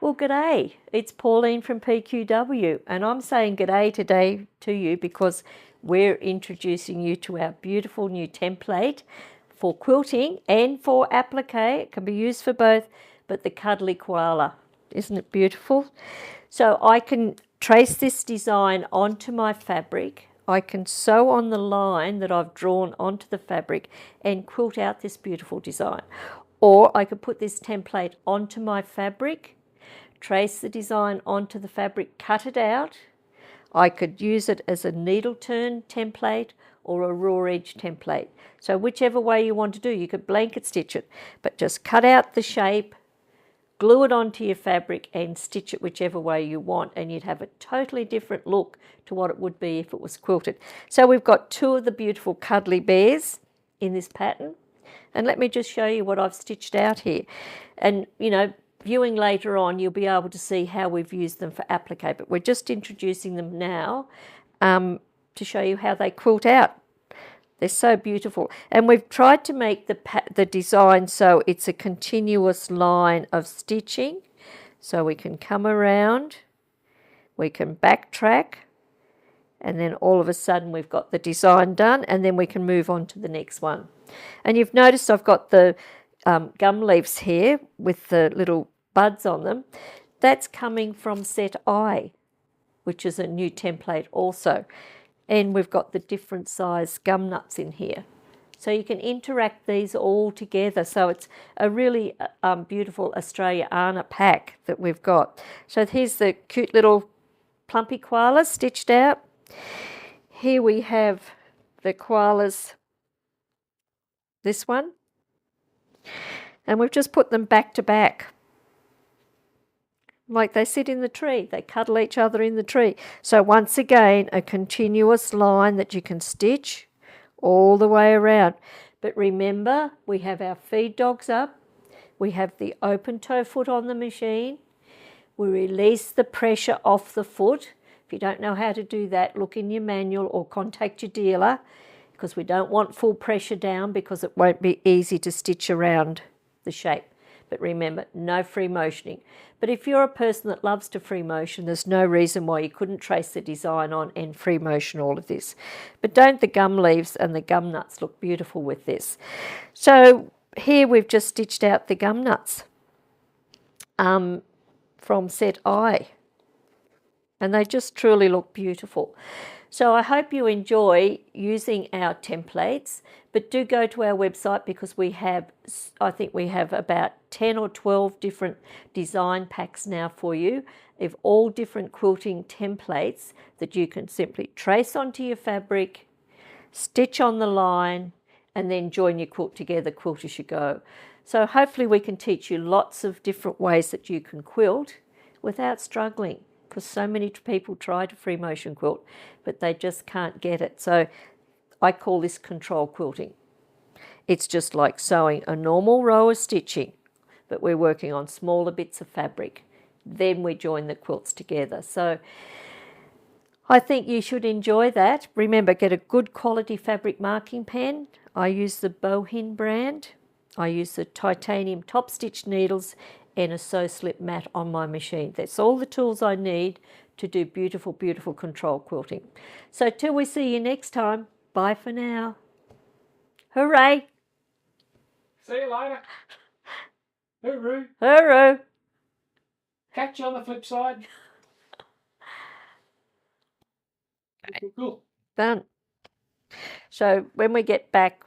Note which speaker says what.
Speaker 1: Well, g'day. It's Pauline from PQW, and I'm saying g'day today to you because we're introducing you to our beautiful new template for quilting and for applique. It can be used for both, but the Kuddly Koala. Isn't it beautiful? So I can trace this design onto my fabric. I can sew on the line that I've drawn onto the fabric and quilt out this beautiful design. Or I could put this template onto my fabric, trace the design onto the fabric, cut it out. I could use it as a needle turn template or a raw edge template. So whichever way you want to do, you could blanket stitch it, but just cut out the shape, glue it onto your fabric and stitch it whichever way you want, and you'd have a totally different look to what it would be if it was quilted. So we've got two of the beautiful cuddly bears in this pattern. And let me just show you what I've stitched out here. And, you know, viewing later on, you'll be able to see how we've used them for applique, but we're just introducing them now to show you how they quilt out. They're so beautiful. And we've tried to make the design so it's a continuous line of stitching. So we can come around, we can backtrack, and then all of a sudden we've got the design done, and then we can move on to the next one. And you've noticed I've got the gum leaves here with the little buds on them. That's coming from set I, which is a new template also. And we've got the different size gum nuts in here. So you can interact these all together. So it's a really beautiful Australia pack that we've got. So here's the cute little plumpy koalas stitched out. Here we have the koalas, this one, and we've just put them back to back. Like they sit in the tree, they cuddle each other in the tree. So once again, a continuous line that you can stitch all the way around. But remember, we have our feed dogs up, we have the open toe foot on the machine, we release the pressure off the foot. If you don't know how to do that, look in your manual or contact your dealer, because we don't want full pressure down because it won't be easy to stitch around the shape. But remember, no free motioning. But if you're a person that loves to free motion, there's no reason why you couldn't trace the design on and free motion all of this. But don't the gum leaves and the gum nuts look beautiful with this? So here we've just stitched out the gum nuts from set I. And they just truly look beautiful. So I hope you enjoy using our templates, but do go to our website because we have, I think we have about 10 or 12 different design packs now for you of all different quilting templates that you can simply trace onto your fabric, stitch on the line, and then join your quilt together, quilt as you go. So hopefully we can teach you lots of different ways that you can quilt without struggling, because so many people try to free motion quilt, but they just can't get it. So I call this control quilting. It's just like sewing a normal row of stitching, but we're working on smaller bits of fabric. Then we join the quilts together. So I think you should enjoy that. Remember, get a good quality fabric marking pen. I use the Bohin brand. I use the titanium top stitch needles and a sew slip mat on my machine. That's all the tools I need to do beautiful, beautiful control quilting. So till we see you next time, bye for now. Hooray!
Speaker 2: See you later. Hooroo.
Speaker 1: Hooroo!
Speaker 2: Catch you on the flip side. Cool.
Speaker 1: Done. So when we get back